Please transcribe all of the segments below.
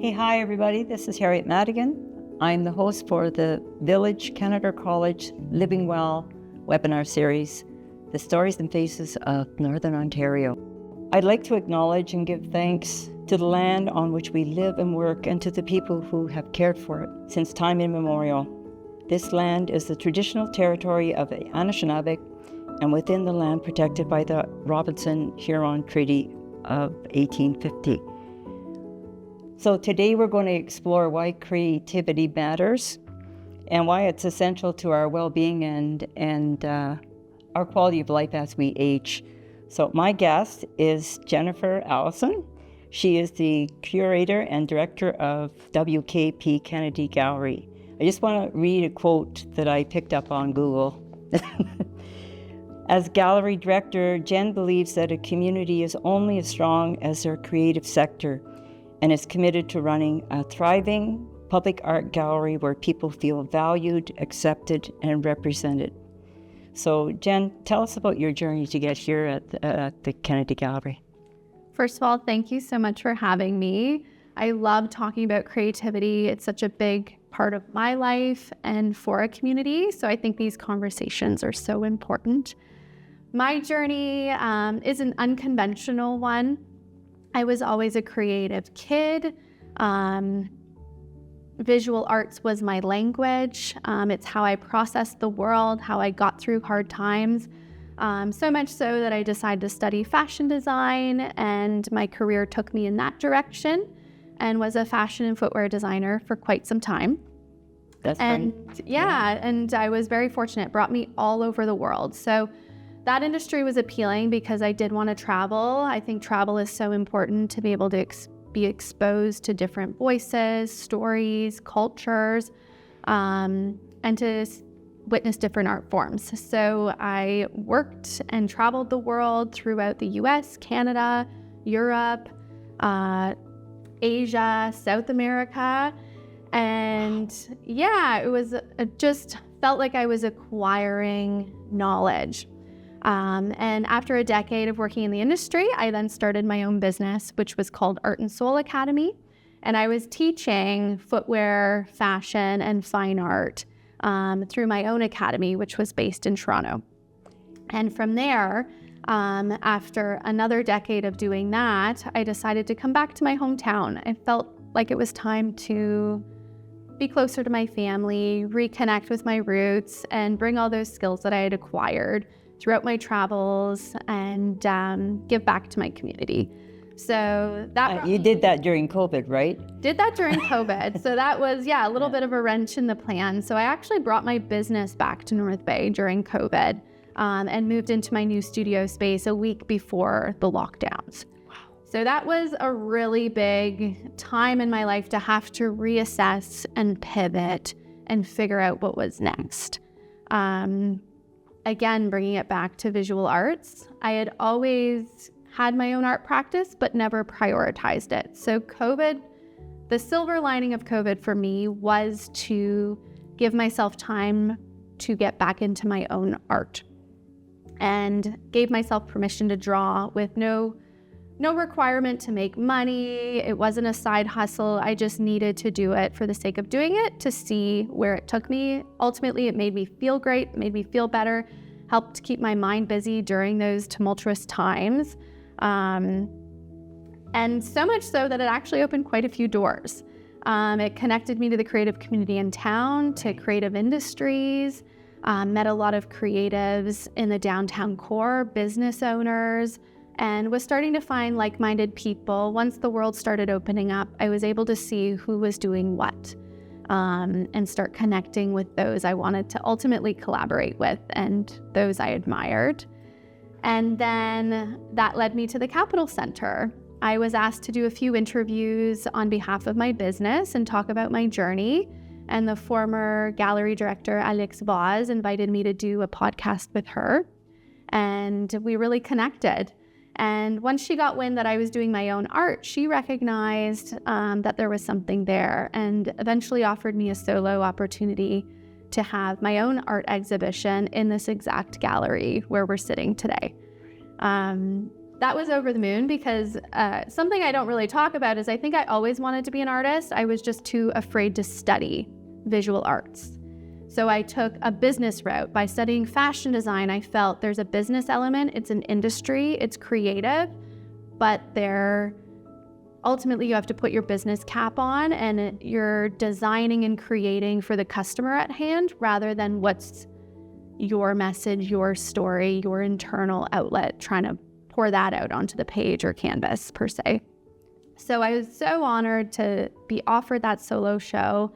Hey, hi everybody, this is Harriet Madigan. I'm the host for the Village Canadore College Living Well webinar series, The Stories and Faces of Northern Ontario. I'd like to acknowledge and give thanks to the land on which we live and work and to the people who have cared for it since time immemorial. This land is the traditional territory of the Anishinaabe and within the land protected by the Robinson-Huron Treaty of 1850. So today we're going to explore why creativity matters and why it's essential to our well-being and our quality of life as we age. So my guest is Jennifer Allison. She is the curator and director of WKP Kennedy Gallery. I just want to read a quote that I picked up on Google. As gallery director, Jen believes that a community is only as strong as their creative sector and is committed to running a thriving public art gallery where people feel valued, accepted, and represented. So Jen, tell us about your journey to get here at the Kennedy Gallery. First of all, thank you so much for having me. I love talking about creativity. It's such a big part of my life and for a community, so I think these conversations are so important. My journey is an unconventional one. I was always a creative kid. Visual arts was my language. It's how I processed the world, how I got through hard times. So much so that I decided to study fashion design, and my career took me in that direction and was a fashion and footwear designer for quite some time. That's and fun. And I was very fortunate. It brought me all over the world. So that industry was appealing because I did want to travel. I think travel is so important to be able to be exposed to different voices, stories, cultures, and to witness different art forms. So I worked and traveled the world throughout the US, Canada, Europe, Asia, South America. And it just felt like I was acquiring knowledge. And after a decade of working in the industry, I then started my own business, which was called Art and Soul Academy. And I was teaching footwear, fashion, and fine art through my own academy, which was based in Toronto. And from there, after another decade of doing that, I decided to come back to my hometown. I felt like it was time to be closer to my family, reconnect with my roots, and bring all those skills that I had acquired throughout my travels and give back to my community. So that you did that during COVID, right? Did that during COVID. So that was, a little bit of a wrench in the plan. So I actually brought my business back to North Bay during COVID and moved into my new studio space a week before the lockdowns. Wow. So that was a really big time in my life to have to reassess and pivot and figure out what was next. Again, bringing it back to visual arts, I had always had my own art practice, but never prioritized it. So COVID, the silver lining of COVID for me was to give myself time to get back into my own art and gave myself permission to draw with no requirement to make money. It wasn't a side hustle. I just needed to do it for the sake of doing it to see where it took me. Ultimately, it made me feel great, made me feel better, helped keep my mind busy during those tumultuous times. And so much so that it actually opened quite a few doors. It connected me to the creative community in town, to creative industries, met a lot of creatives in the downtown core, business owners, and was starting to find like-minded people. Once the world started opening up, I was able to see who was doing what and start connecting with those I wanted to ultimately collaborate with and those I admired. And then that led me to the Capitol Center. I was asked to do a few interviews on behalf of my business and talk about my journey. And the former gallery director, Alex Vaz, invited me to do a podcast with her. And we really connected. And once she got wind that I was doing my own art, she recognized that there was something there and eventually offered me a solo opportunity to have my own art exhibition in this exact gallery where we're sitting today. that was over the moon because something I don't really talk about is I think I always wanted to be an artist. I was just too afraid to study visual arts. So I took a business route. By studying fashion design, I felt there's a business element, it's an industry, it's creative, but ultimately you have to put your business cap on and you're designing and creating for the customer at hand rather than what's your message, your story, your internal outlet, trying to pour that out onto the page or canvas per se. So I was so honored to be offered that solo show.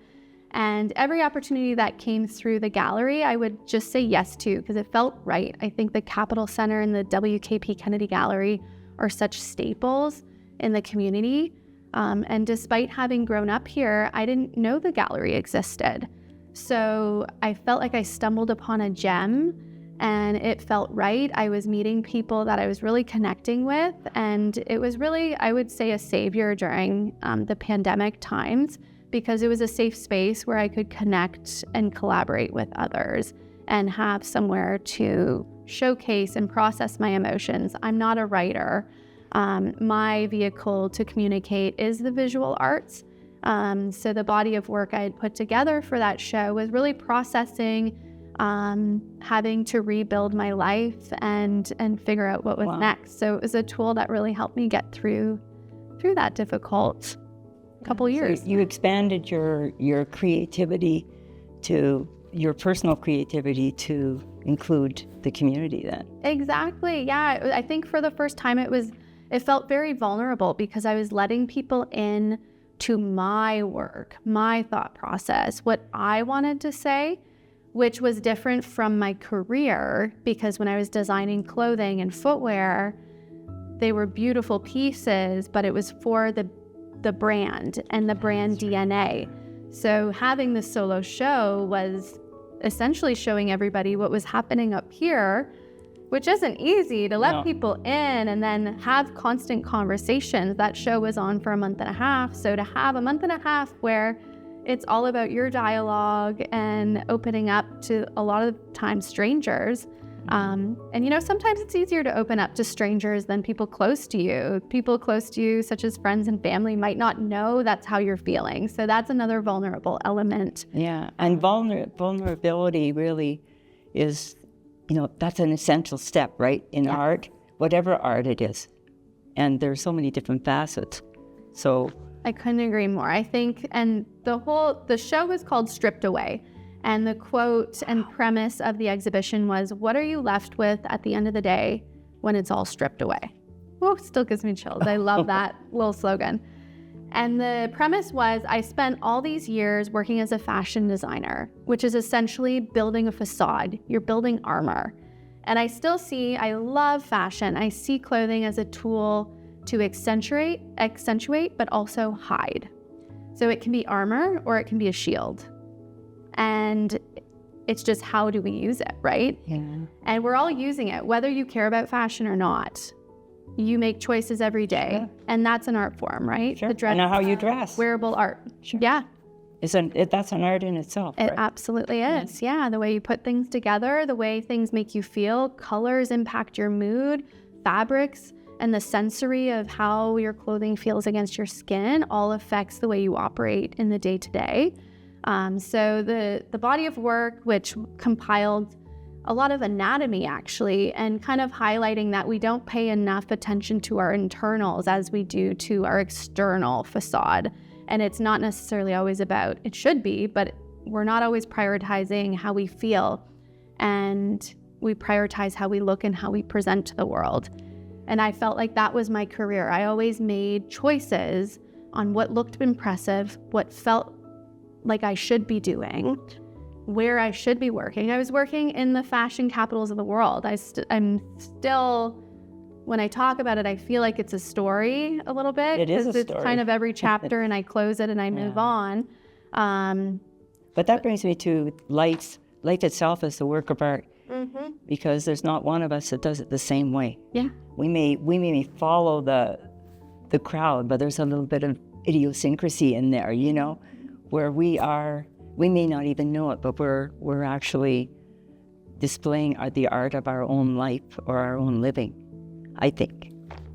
And every opportunity that came through the gallery, I would just say yes to because it felt right. I think the Capitol Center and the WKP Kennedy Gallery are such staples in the community. And despite having grown up here, I didn't know the gallery existed. So I felt like I stumbled upon a gem and it felt right. I was meeting people that I was really connecting with. And it was really, I would say, a savior during the pandemic times, because it was a safe space where I could connect and collaborate with others and have somewhere to showcase and process my emotions. I'm not a writer. My vehicle to communicate is the visual arts. So the body of work I had put together for that show was really processing, having to rebuild my life and figure out what was next. So it was a tool that really helped me get through that difficult couple years. So you expanded your creativity to your personal creativity to include the community then. Exactly. Yeah. I think for the first time it felt very vulnerable because I was letting people in to my work, my thought process, what I wanted to say, which was different from my career because when I was designing clothing and footwear, they were beautiful pieces, but it was for the brand and the brand DNA. So having the solo show was essentially showing everybody what was happening up here, which isn't easy to let people in and then have constant conversations. That show was on for a month and a half. So to have a month and a half where it's all about your dialogue and opening up to a lot of times strangers. And sometimes it's easier to open up to strangers than people close to you. People close to you, such as friends and family, might not know that's how you're feeling. So that's another vulnerable element. Yeah, and vulnerability really is, that's an essential step, right? In art, whatever art it is. And there's so many different facets. So I couldn't agree more. I think, and the show was called Stripped Away. And the quote and premise of the exhibition was, what are you left with at the end of the day when it's all stripped away? Oh, still gives me chills. I love that little slogan. And the premise was, I spent all these years working as a fashion designer, which is essentially building a facade. You're building armor. And I love fashion. I see clothing as a tool to accentuate, but also hide. So it can be armor or it can be a shield. And it's just, how do we use it, right? Yeah. And we're all using it, whether you care about fashion or not. You make choices every day, Sure. And that's an art form, right? Sure. The dress, and how you dress. wearable art. Sure. Yeah. That's an art in itself, It right? absolutely is. Yeah. The way you put things together, the way things make you feel, colors impact your mood, fabrics, and the sensory of how your clothing feels against your skin all affects the way you operate in the day-to-day. So the body of work, which compiled a lot of anatomy actually, and kind of highlighting that we don't pay enough attention to our internals as we do to our external facade. And it's not necessarily always about, it should be, but we're not always prioritizing how we feel, and we prioritize how we look and how we present to the world. And I felt like that was my career. I always made choices on what looked impressive, what felt like I should be doing, where I should be working. I was working in the fashion capitals of the world. I'm still, when I talk about it, I feel like it's a story a little bit. It is a story. It's kind of every chapter and I close it and I move on. But that brings me to life itself as the work of art. Mm-hmm. Because there's not one of us that does it the same way. Yeah. We may follow the crowd, but there's a little bit of idiosyncrasy in there, where we may not even know it, but we're actually displaying the art of our own life or our own living, I think.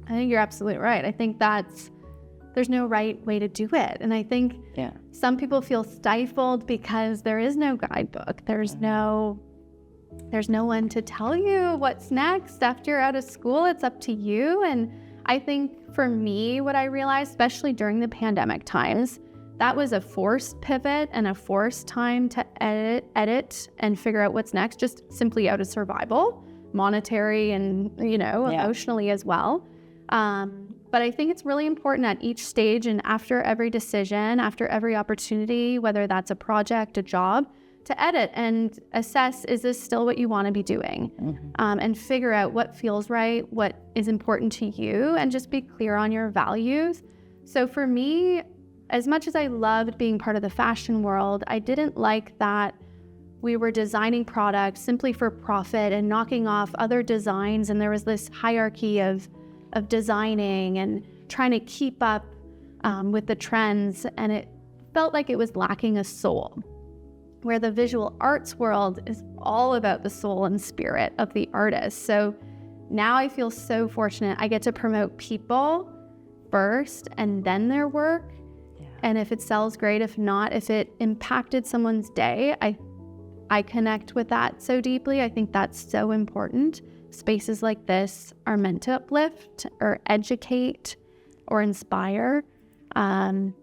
I think you're absolutely right. I think there's no right way to do it. And I think some people feel stifled because there is no guidebook. There's no one to tell you what's next after you're out of school. It's up to you. And I think for me, what I realized, especially during the pandemic times, that was a forced pivot and a forced time to edit and figure out what's next, just simply out of survival, monetary and, emotionally as well. But I think it's really important at each stage and after every decision, after every opportunity, whether that's a project, a job, to edit and assess, is this still what you want to be doing? And figure out what feels right, what is important to you, and just be clear on your values. So for me, as much as I loved being part of the fashion world, I didn't like that we were designing products simply for profit and knocking off other designs. And there was this hierarchy of designing and trying to keep up with the trends. And it felt like it was lacking a soul, where the visual arts world is all about the soul and spirit of the artist. So now I feel so fortunate. I get to promote people first and then their work. And if it sells, great. If not, if it impacted someone's day, I connect with that so deeply. I think that's so important. Spaces like this are meant to uplift or educate or inspire. You've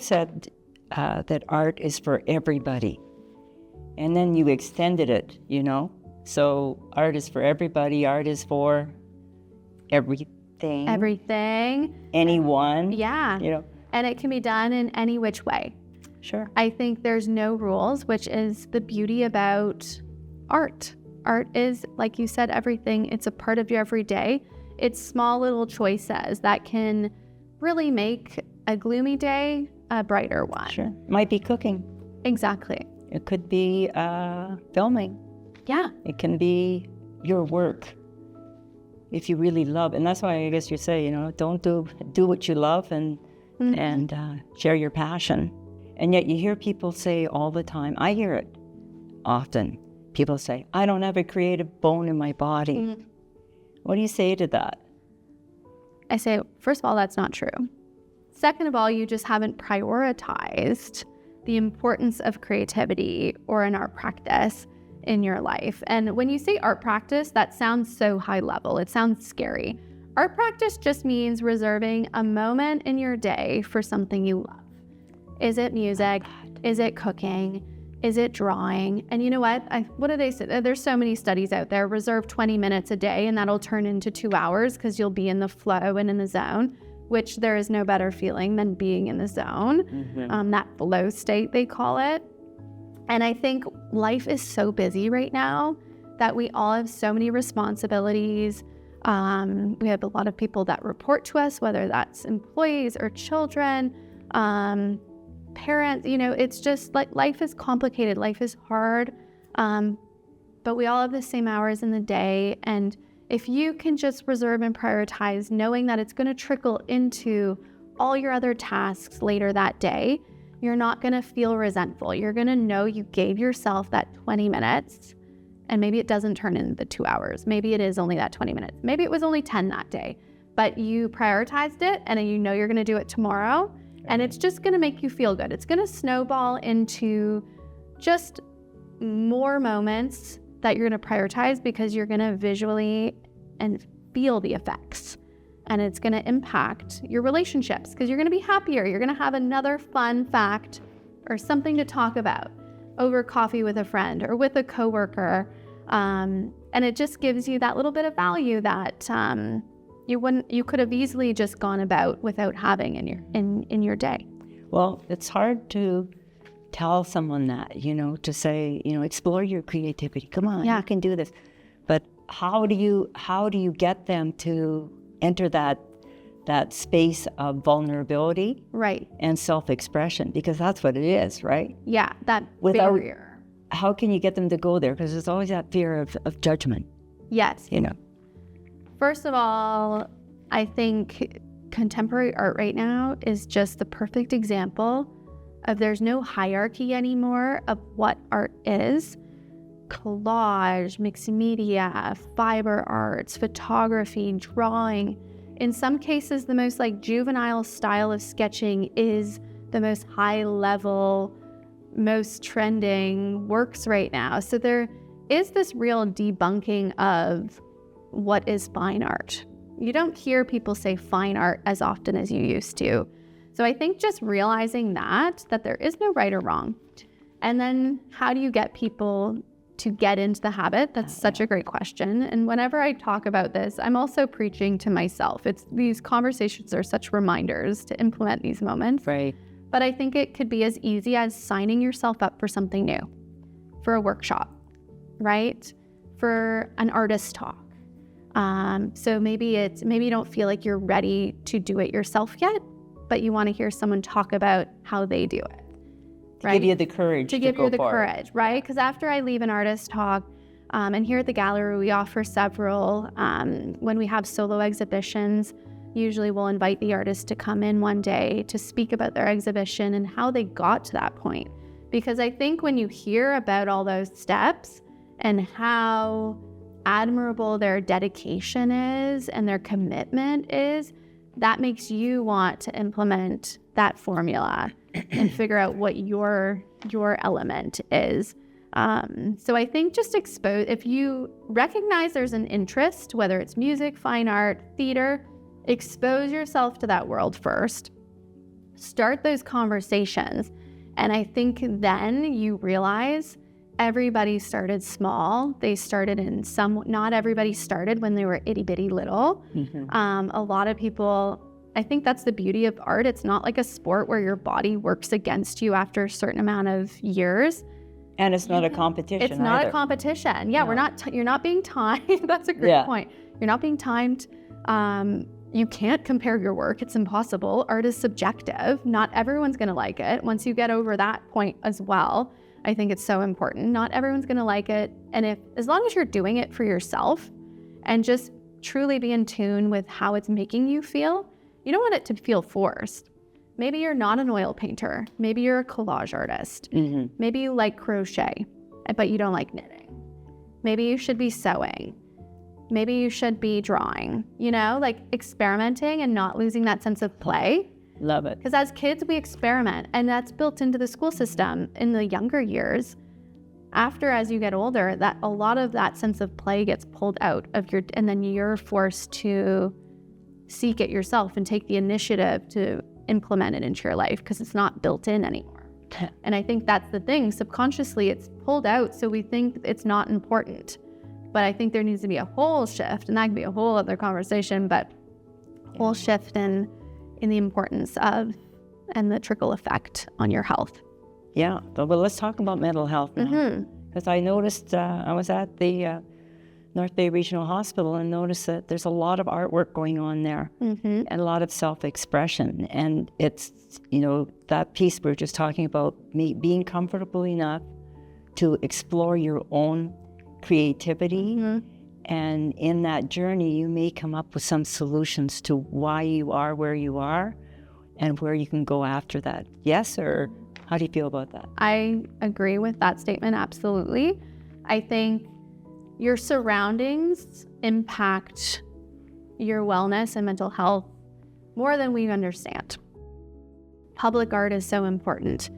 said that art is for everybody. And then you extended it, So art is for everybody. Art is for everything. Anyone. Yeah. And it can be done in any which way. Sure. I think there's no rules, which is the beauty about art. Art is, like you said, everything. It's a part of your everyday. It's small little choices that can really make a gloomy day a brighter one. Sure. Might be cooking. Exactly. It could be filming. Yeah. It can be your work. If you really love, and that's why I guess you say, don't do what you love and share your passion. And yet you hear people say all the time, I hear it often, people say, I don't have a creative bone in my body. What do you say to that? I say, first of all, that's not true. Second of all, you just haven't prioritized the importance of creativity or an art practice in your life. And when you say art practice, that sounds so high level. It sounds scary. Art practice just means reserving a moment in your day for something you love. Is it music? Is it cooking? Is it drawing? And you know what? What do they say? There's so many studies out there. Reserve 20 minutes a day and that'll turn into 2 hours because you'll be in the flow and in the zone, which there is no better feeling than being in the zone. That flow state, they call it. And I think life is so busy right now that we all have so many responsibilities. We have a lot of people that report to us, whether that's employees or children, parents. It's just like life is complicated. Life is hard. But we all have the same hours in the day. And if you can just reserve and prioritize, knowing that it's going to trickle into all your other tasks later that day, you're not going to feel resentful. You're going to know you gave yourself that 20 minutes, and maybe it doesn't turn into the 2 hours. Maybe it is only that 20 minutes. Maybe it was only 10 that day, but you prioritized it, and you know you're going to do it tomorrow, and it's just going to make you feel good. It's going to snowball into just more moments that you're going to prioritize because you're going to visually and feel the effects. And it's going to impact your relationships because you're going to be happier. You're going to have another fun fact or something to talk about over coffee with a friend or with a coworker. And it just gives you that little bit of value that you could have easily just gone about without having in your day. Well, it's hard to tell someone that, to say, explore your creativity. Come on, you can do this. But how do you get them to enter that space of vulnerability, right, and self-expression, because that's what it is, right? Yeah, that barrier. How can you get them to go there? Because there's always that fear of judgment. Yes. First of all, I think contemporary art right now is just the perfect example of there's no hierarchy anymore of what art is. collage, mixed media, fiber arts, photography, drawing. In some cases, the most like juvenile style of sketching is the most high level, most trending works right now. So there is this real debunking of what is fine art. You don't hear people say fine art as often as you used to. So I think just realizing that there is no right or wrong. And then how do you get people to get into the habit? That's such a great question. And whenever I talk about this, I'm also preaching to myself. These conversations are such reminders to implement these moments. Right. But I think it could be as easy as signing yourself up for something new, for a workshop, right? For an artist talk. So maybe you don't feel like you're ready to do it yourself yet, but you want to hear someone talk about how they do it. To give you the courage to give go you the for courage, it. right? Because after I leave an artist talk, and here at the gallery, we offer several. When we have solo exhibitions, usually we'll invite the artist to come in one day to speak about their exhibition and how they got to that point. Because I think when you hear about all those steps and how admirable their dedication is and their commitment is, that makes you want to implement that formula and figure out what your element is. So I think just if you recognize there's an interest, whether it's music, fine art, theater, expose yourself to that world first. Start those conversations. And I think then you realize everybody started small. They started not everybody started when they were itty bitty little. Mm-hmm. A lot of people, I think that's the beauty of art. It's not like a sport where your body works against you after a certain amount of years. And it's not a competition. It's not either. A competition. Yeah, No. You're not being timed. That's a great point. You're not being timed. You can't compare your work. It's impossible. Art is subjective. Not everyone's going to like it. Once you get over that point as well, I think it's so important. Not everyone's going to like it. And as long as you're doing it for yourself and just truly be in tune with how it's making you feel, you don't want it to feel forced. Maybe you're not an oil painter. Maybe you're a collage artist. Mm-hmm. Maybe you like crochet, but you don't like knitting. Maybe you should be sewing. Maybe you should be drawing, like experimenting and not losing that sense of play. Love it. Because as kids, we experiment, and that's built into the school system in the younger years. As you get older, that a lot of that sense of play gets pulled out of and then you're forced to seek it yourself and take the initiative to implement it into your life because it's not built in anymore. And I think that's the thing. Subconsciously, it's pulled out, so we think it's not important. But I think there needs to be a whole shift, and that could be a whole other conversation, but whole shift in the importance of and the trickle effect on your health. Yeah, but let's talk about mental health now. Because I noticed, I was at the North Bay Regional Hospital and noticed that there's a lot of artwork going on there and a lot of self-expression. And it's, that piece we were just talking about, being comfortable enough to explore your own creativity. And in that journey, you may come up with some solutions to why you are where you are and where you can go after that. Yes, or how do you feel about that? I agree with that statement, absolutely. I think your surroundings impact your wellness and mental health more than we understand. Public art is so important.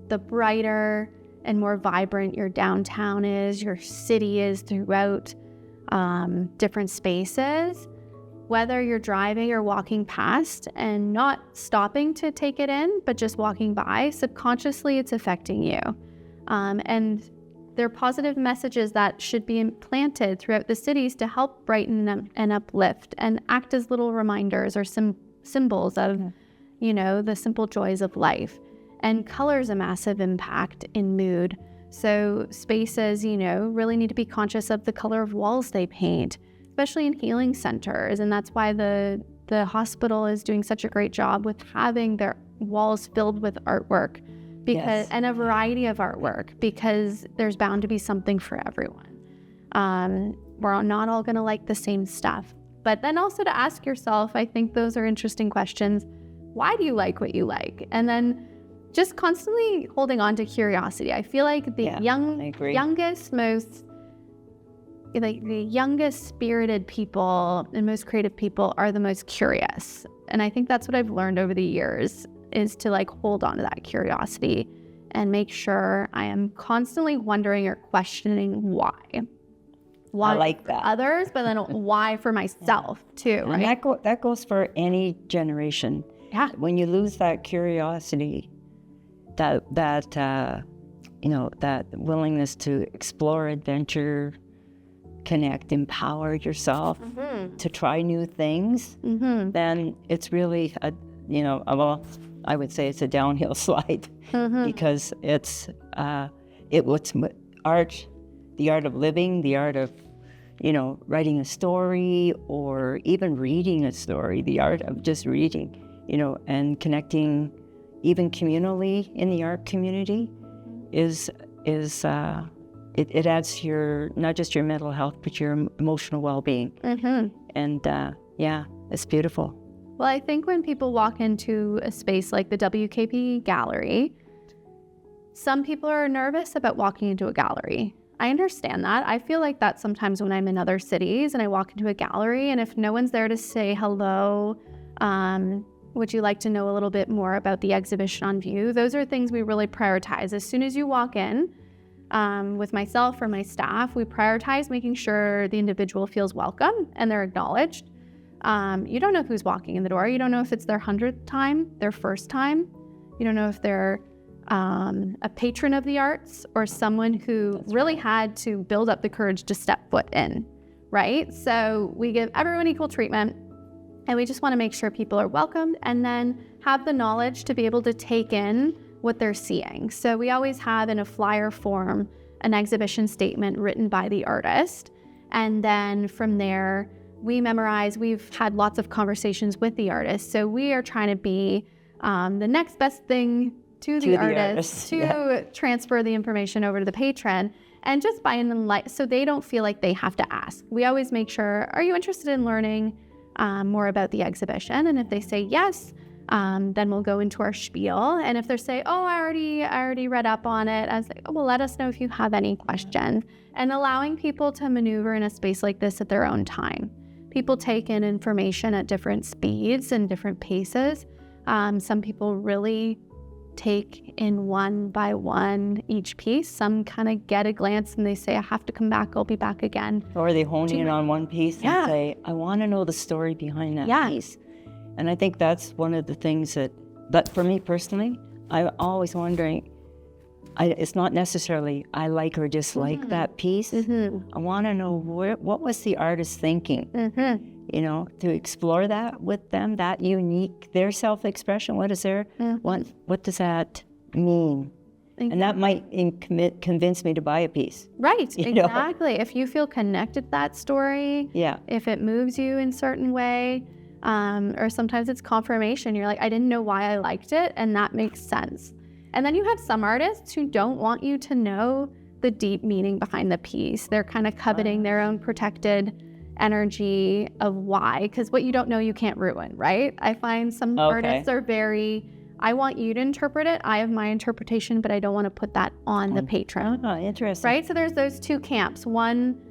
The brighter and more vibrant your downtown is, your city is throughout different spaces, whether you're driving or walking past and not stopping to take it in, but just walking by, subconsciously it's affecting you. And there are positive messages that should be implanted throughout the cities to help brighten and uplift and act as little reminders or symbols of, the simple joys of life. And color's a massive impact in mood. So spaces, really need to be conscious of the color of walls they paint, especially in healing centers. And that's why the hospital is doing such a great job with having their walls filled with artwork and a variety of artwork, because there's bound to be something for everyone. We're not all going to like the same stuff. But then also to ask yourself, I think those are interesting questions. Why do you like what you like? And then just constantly holding on to curiosity. I feel like the youngest spirited people and most creative people are the most curious. And I think that's what I've learned over the years, is to like hold on to that curiosity and make sure I am constantly wondering or questioning why. Why I like that. For others, but then why for myself too, right? And that goes for any generation. Yeah. When you lose that curiosity, that willingness to explore, adventure, connect, empower yourself to try new things, then it's really I would say it's a downhill slide because it's what's art, the art of living, the art of writing a story or even reading a story, the art of just reading, and connecting even communally in the art community is it adds to your, not just your mental health, but your emotional well-being. And it's beautiful. Well, I think when people walk into a space like the WKP gallery, some people are nervous about walking into a gallery. I understand that. I feel like that sometimes when I'm in other cities and I walk into a gallery, and if no one's there to say hello, would you like to know a little bit more about the exhibition on view? Those are things we really prioritize. As soon as you walk in, with myself or my staff, we prioritize making sure the individual feels welcome and they're acknowledged. You don't know who's walking in the door. You don't know if it's their 100th time, their first time. You don't know if they're a patron of the arts or someone who really had to build up the courage to step foot in, right? So we give everyone equal treatment, and we just want to make sure people are welcomed and then have the knowledge to be able to take in what they're seeing. So we always have in a flyer form an exhibition statement written by the artist, and then from there we memorize. We've had lots of conversations with the artist, so we are trying to be the next best thing to the artist to transfer the information over to the patron, and just by so they don't feel like they have to ask. We always make sure, are you interested in learning more about the exhibition? And if they say yes, then we'll go into our spiel. And if they say, oh, I already read up on it, I was like, oh, well, let us know if you have any questions. And allowing people to maneuver in a space like this at their own time. People take in information at different speeds and different paces. Some people really take in one by one each piece. Some kind of get a glance and they say, I have to come back, I'll be back again. Or they hone in on one piece and say, I want to know the story behind that piece. And I think that's one of the things but for me personally, I'm always wondering, it's not necessarily I like or dislike that piece. I want to know what was the artist thinking, to explore that with them, that unique, their self-expression. What is their, what does that mean? And that might convince me to buy a piece. Right, exactly. If you feel connected to that story, if it moves you in a certain way, or sometimes it's confirmation. You're like, I didn't know why I liked it, and that makes sense. And then you have some artists who don't want you to know the deep meaning behind the piece. They're kind of coveting their own protected energy of why, because what you don't know, you can't ruin, right? I find some artists are very, I want you to interpret it. I have my interpretation, but I don't want to put that on the patron. Oh, interesting. Right? So there's those two camps. One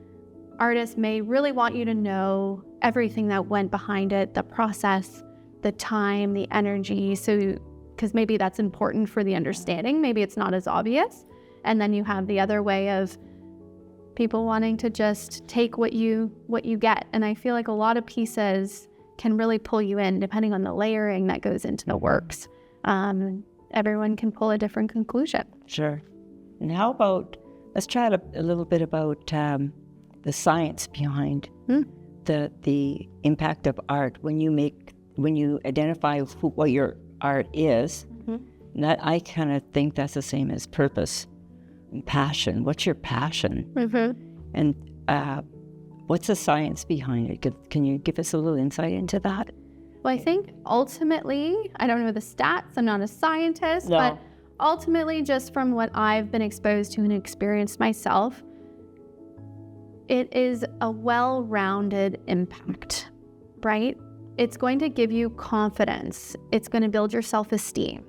artist may really want you to know everything that went behind it, the process, the time, the energy. So, because maybe that's important for the understanding. Maybe it's not as obvious. And then you have the other way of people wanting to just take what you get. And I feel like a lot of pieces can really pull you in depending on the layering that goes into the works. Everyone can pull a different conclusion. Sure. And how about, let's chat a little bit about the science behind the impact of art when you identify what your art is. That I kind of think that's the same as purpose and passion. What's your passion? And what's the science behind it? Can you give us a little insight into that? Well, I think ultimately, I don't know the stats, I'm not a scientist, but ultimately just from what I've been exposed to and experienced myself, it is a well-rounded impact, right? It's going to give you confidence. It's going to build your self-esteem.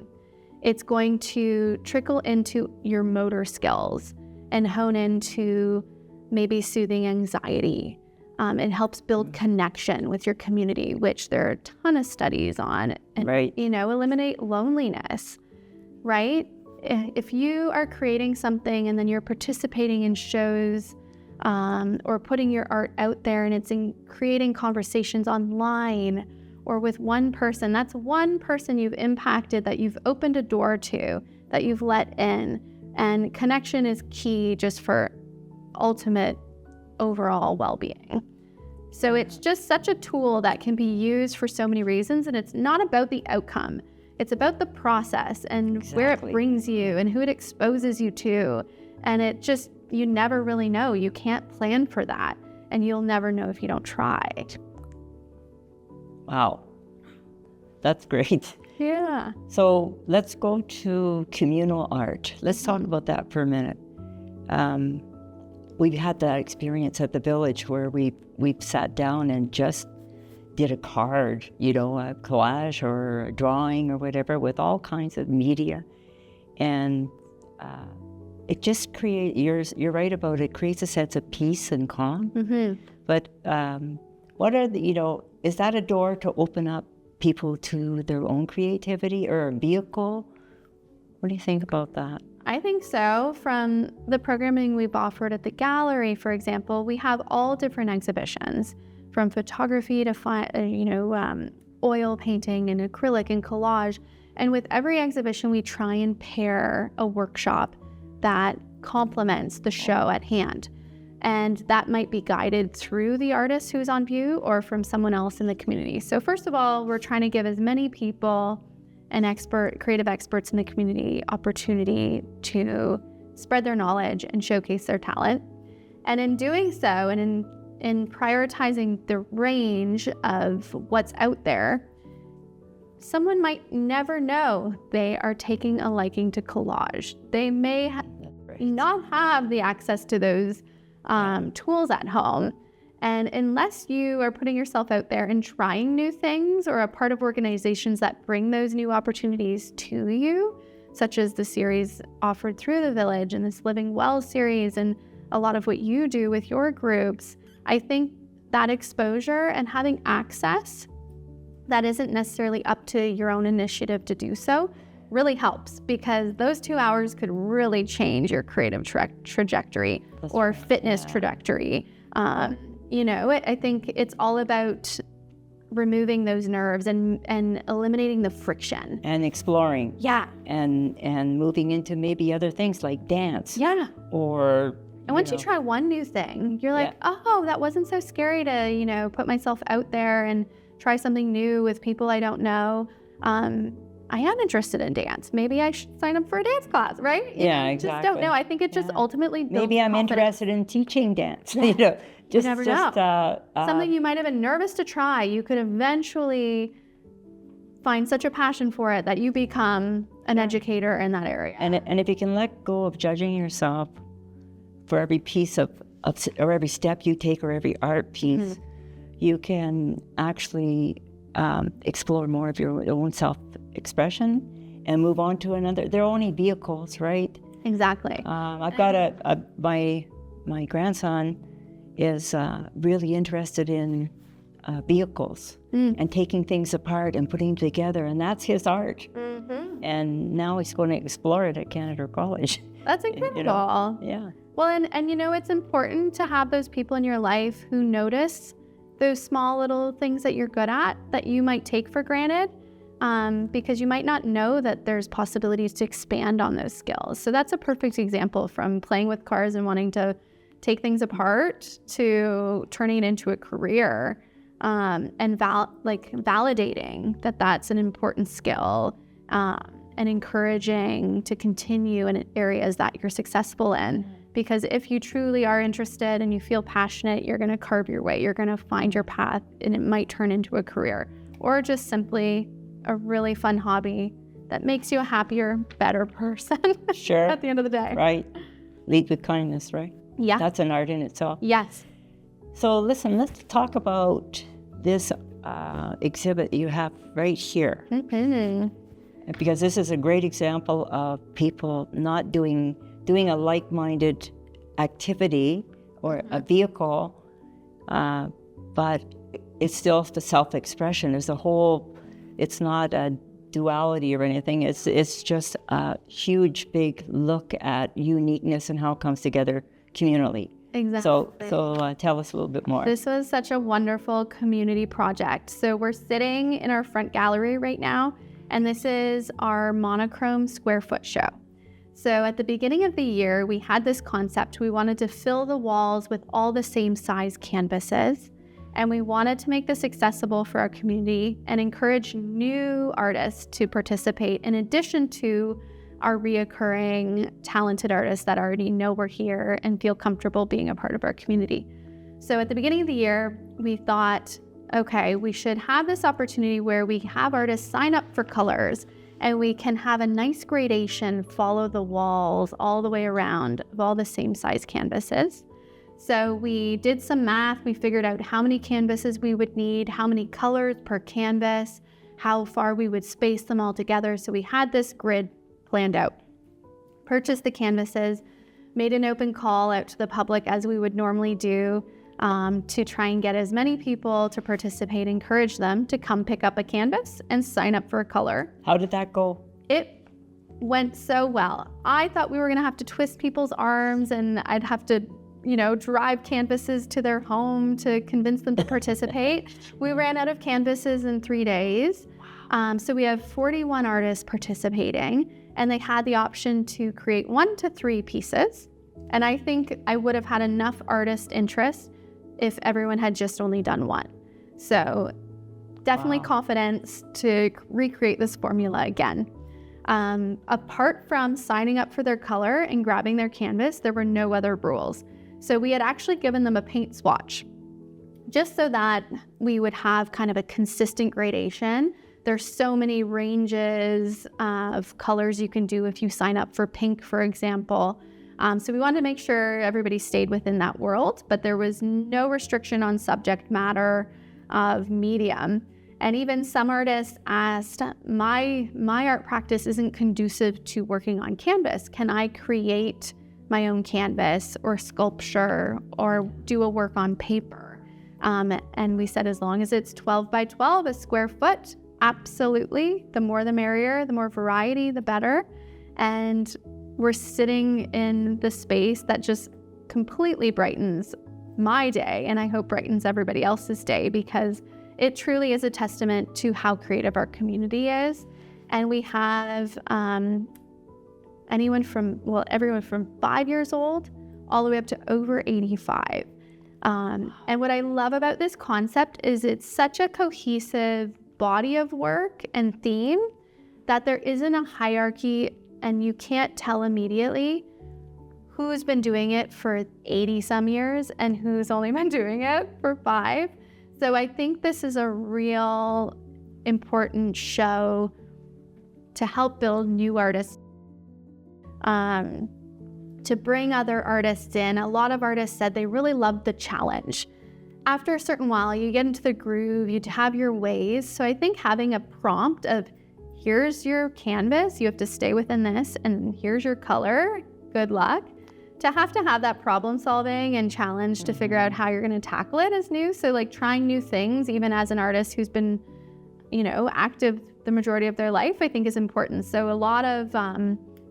It's going to trickle into your motor skills and hone into maybe soothing anxiety. It helps build connection with your community, which there are a ton of studies on. And, Right. Eliminate loneliness, right? If you are creating something and then you're participating in shows or putting your art out there and it's in creating conversations online or with one person, that's one person you've impacted, that you've opened a door to, that you've let in. And connection is key just for ultimate overall well-being. So it's just such a tool that can be used for so many reasons, and it's not about the outcome. It's about the process and where it brings you and who it exposes you to. And it just, you never really know. You can't plan for that, and you'll never know if you don't try. Wow. That's great. Yeah. So let's go to communal art. Let's talk about that for a minute. We've had that experience at the village where we've sat down and just did a card, a collage or a drawing or whatever with all kinds of media. And it just creates, you're right about it, creates a sense of peace and calm. Mm-hmm. But what are the, is that a door to open up people to their own creativity or a vehicle? What do you think about that? I think so. From the programming we've offered at the gallery, for example, we have all different exhibitions, from photography to oil painting and acrylic and collage. And with every exhibition, we try and pair a workshop that complements the show at hand. And that might be guided through the artist who's on view or from someone else in the community. So first of all, we're trying to give as many people and creative experts in the community opportunity to spread their knowledge and showcase their talent. And in doing so, and in prioritizing the range of what's out there, someone might never know they are taking a liking to collage. They may not have the access to those tools at home. And unless you are putting yourself out there and trying new things or a part of organizations that bring those new opportunities to you, such as the series offered through the village and this Living Well series and a lot of what you do with your groups, I think that exposure and having access that isn't necessarily up to your own initiative to do so really helps, because those 2 hours could really change your creative trajectory or fitness trajectory. I think it's all about removing those nerves and eliminating the friction. And exploring. Yeah. And moving into maybe other things like dance. Yeah. Or... And once you try one new thing, you're like, oh, that wasn't so scary to, put myself out there and try something new with people I don't know. I am interested in dance. Maybe I should sign up for a dance class, right? Exactly. Just don't know. I think it just ultimately builds maybe I'm confidence. interested in teaching dance. You never know. Something you might have been nervous to try, you could eventually find such a passion for it that you become an educator in that area. And if you can let go of judging yourself for every piece of or every step you take or every art piece, you can actually explore more of your own self-expression and move on to another. They're only vehicles, right? Exactly. I've got my grandson is really interested in vehicles and taking things apart and putting them together, and that's his art. Mm-hmm. And now he's going to explore it at Canadore College. That's incredible. Yeah. Well, and it's important to have those people in your life who notice those small little things that you're good at that you might take for granted, because you might not know that there's possibilities to expand on those skills. So that's a perfect example, from playing with cars and wanting to take things apart to turning it into a career, and validating that that's an important skill, and encouraging to continue in areas that you're successful in. Because if you truly are interested and you feel passionate, you're going to carve your way. You're going to find your path, and it might turn into a career, or just simply a really fun hobby that makes you a happier, better person. Sure. At the end of the day. Right. Lead with kindness, right? Yeah. That's an art in itself. Yes. So listen, let's talk about this exhibit you have right here. Mm-hmm. because this is a great example of people not doing a like-minded activity or a vehicle, but it's still the self-expression. There's a whole, it's not a duality or anything. It's just a huge, big look at uniqueness and how it comes together communally. Exactly. So tell us a little bit more. This was such a wonderful community project. So we're sitting in our front gallery right now, and this is our monochrome square foot show. So at the beginning of the year, we had this concept. We wanted to fill the walls with all the same size canvases, and we wanted to make this accessible for our community and encourage new artists to participate in addition to our reoccurring talented artists that already know we're here and feel comfortable being a part of our community. So at the beginning of the year, we thought, okay, we should have this opportunity where we have artists sign up for colors and we can have a nice gradation follow the walls all the way around of all the same size canvases. So we did some math. We figured out how many canvases we would need, how many colors per canvas, how far we would space them all together. So we had this grid planned out, purchased the canvases, made an open call out to the public as we would normally do to try and get as many people to participate, encourage them to come pick up a canvas and sign up for a color. How did that go? It went so well. I thought we were gonna have to twist people's arms and I'd have to, drive canvases to their home to convince them to participate. We ran out of canvases in 3 days. So we have 41 artists participating, and they had the option to create 1 to 3 pieces. And I think I would have had enough artist interest if everyone had just only done 1. So definitely confidence to recreate this formula again. Apart from signing up for their color and grabbing their canvas, there were no other rules. So we had actually given them a paint swatch just so that we would have kind of a consistent gradation. There's so many ranges of colors you can do if you sign up for pink, for example. So we wanted to make sure everybody stayed within that world, but there was no restriction on subject matter of medium. And even some artists asked, my art practice isn't conducive to working on canvas. Can I create my own canvas or sculpture or do a work on paper? And we said, as long as it's 12 by 12, a square foot, absolutely. The more the merrier, the more variety, the better. And we're sitting in the space that just completely brightens my day, and I hope brightens everybody else's day, because it truly is a testament to how creative our community is. And we have everyone from 5 years old all the way up to over 85. And what I love about this concept is it's such a cohesive body of work and theme that there isn't a hierarchy, and you can't tell immediately who's been doing it for 80 some years and who's only been doing it for 5. So I think this is a real important show to help build new artists, to bring other artists in. A lot of artists said they really loved the challenge. After a certain while, you get into the groove, you have your ways. So I think having a prompt of, here's your canvas, you have to stay within this, and here's your color, good luck. To have that problem solving and challenge to figure out how you're going to tackle it is new. So like trying new things, even as an artist who's been, active the majority of their life, I think is important. So a lot of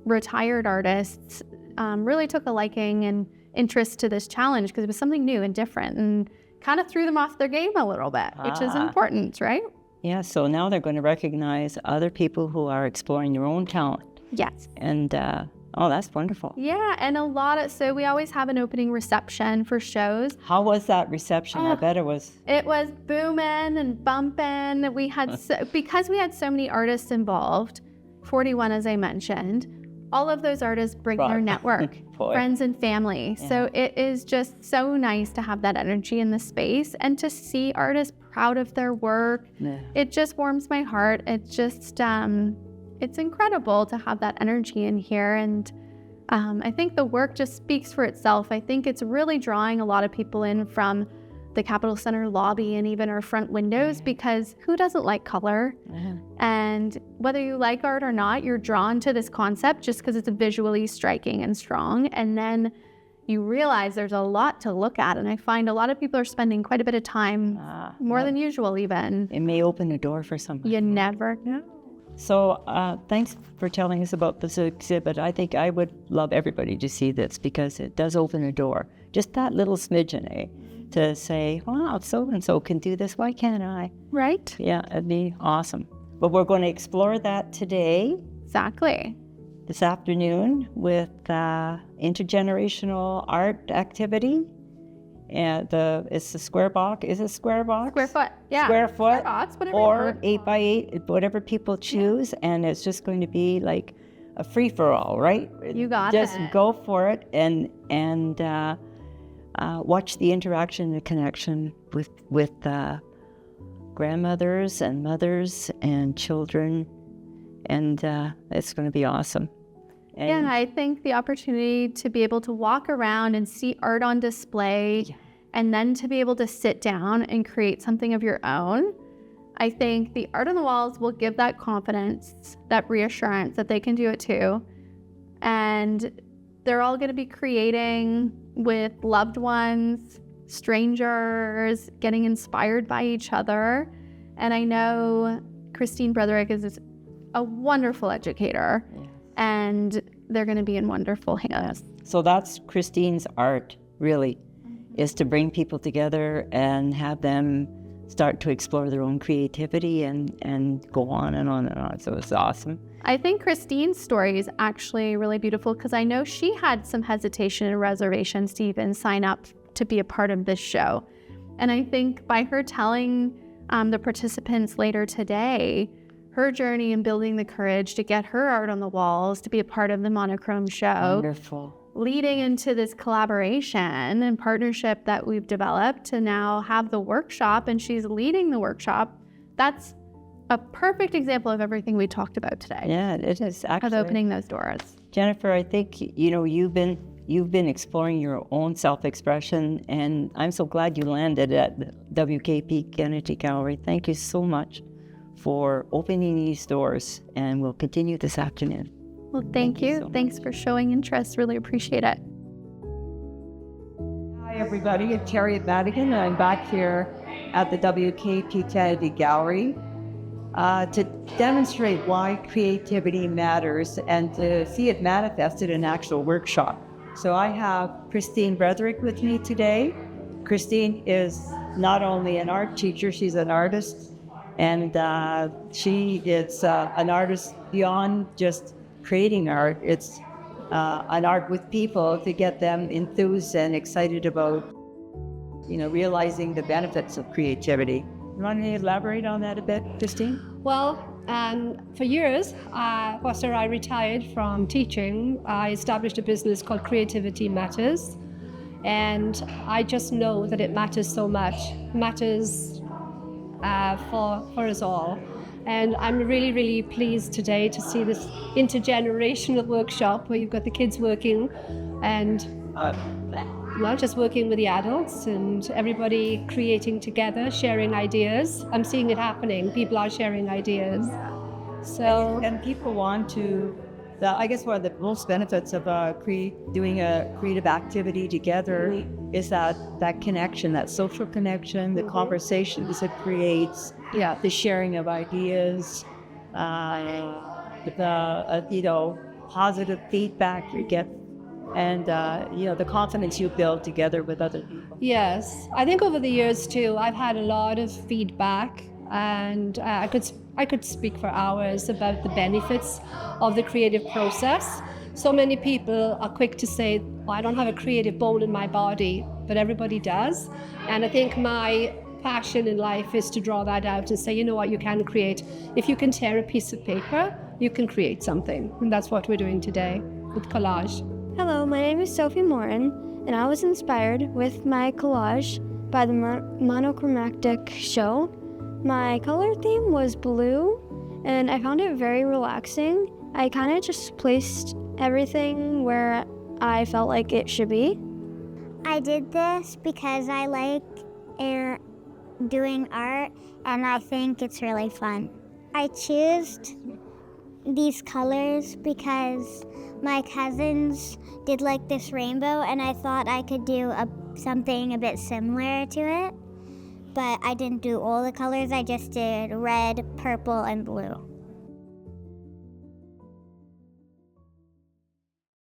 retired artists really took a liking and interest to this challenge because it was something new and different, and kind of threw them off their game a little bit, which is important, right? Yeah, so now they're going to recognize other people who are exploring their own talent. Yes. And that's wonderful. Yeah, and so we always have an opening reception for shows. How was that reception? I bet it was. It was booming and bumping. We had, because we had so many artists involved, 41 as I mentioned, all of those artists bring their network, friends and family. Yeah. So it is just so nice to have that energy in the space and to see artists proud of their work. Yeah. It just warms my heart. It just, it's incredible to have that energy in here. And I think the work just speaks for itself. I think it's really drawing a lot of people in from the Capitol Center lobby and even our front windows, because who doesn't like color? And whether you like art or not, you're drawn to this concept just because it's visually striking and strong. And then you realize there's a lot to look at. And I find a lot of people are spending quite a bit of time, more than usual even. It may open a door for someone. You never know. So thanks for telling us about this exhibit. I think I would love everybody to see this because it does open a door. Just that little smidgen, to say, wow, so-and-so can do this. Why can't I? Right? Yeah, it'd be awesome. But we're going to explore that today. Exactly. This afternoon with intergenerational art activity. And it's a square box. Is it square box? Square foot. Yeah. Square foot. Square box, or 8x8, whatever people choose. And it's just going to be like a free-for-all, right? You got it. Just go for it and watch the interaction and connection with grandmothers and mothers and children. And it's going to be awesome. And I think the opportunity to be able to walk around and see art on display, and then to be able to sit down and create something of your own, I think the art on the walls will give that confidence, that reassurance that they can do it too. And they're all going to be creating with loved ones, strangers, getting inspired by each other. And I know Christine Broderick is a wonderful educator. And they're going to be in wonderful hands. So that's Christine's art, really, is to bring people together and have them start to explore their own creativity and go on and on and on. So it's awesome. I think Christine's story is actually really beautiful because I know she had some hesitation and reservations to even sign up to be a part of this show. And I think by her telling the participants later today her journey in building the courage to get her art on the walls, to be a part of the Monochrome show. Wonderful. Leading into this collaboration and partnership that we've developed to now have the workshop, and she's leading the workshop. That's a perfect example of everything we talked about today. Yeah, it is actually. Of opening those doors. Jennifer, I think, you've been exploring your own self-expression, and I'm so glad you landed at the WKP Kennedy Gallery. Thank you so much for opening these doors, and we'll continue this afternoon. Well, thank you. So thanks for showing interest. Really appreciate it. Hi, everybody. It's Harriet Madigan. I'm back here at the WKP Kennedy Gallery to demonstrate why creativity matters and to see it manifested in an actual workshop. So I have Christine Broderick with me today. Christine is not only an art teacher, she's an artist. And she is an artist beyond just creating art. It's an art with people to get them enthused and excited about, realizing the benefits of creativity. You want to elaborate on that a bit, Christine? Well, for years, after I retired from teaching, I established a business called Creativity Matters. And I just know that it matters so much. It matters for us all. And I'm really, really pleased today to see this intergenerational workshop where you've got the kids working and just working with the adults and everybody creating together, sharing ideas. I'm seeing it happening. People are sharing ideas. So, and people want to, I guess one of the most benefits of doing a creative activity together is that connection, that social connection, the conversations it creates, the sharing of ideas, the positive feedback you get, and the confidence you build together with other people. Yes, I think over the years too, I've had a lot of feedback, and I could speak for hours about the benefits of the creative process. So many people are quick to say, well, I don't have a creative bone in my body, but everybody does. And I think my passion in life is to draw that out and say, you know what, you can create. If you can tear a piece of paper, you can create something. And that's what we're doing today with collage. Hello, my name is Sophie Morin, and I was inspired with my collage by the monochromatic show. My color theme was blue, and I found it very relaxing. I kind of just placed everything where I felt like it should be. I did this because I like doing art, and I think it's really fun. I chose these colors because my cousins did like this rainbow, and I thought I could do something a bit similar to it. But I didn't do all the colors, I just did red, purple, and blue.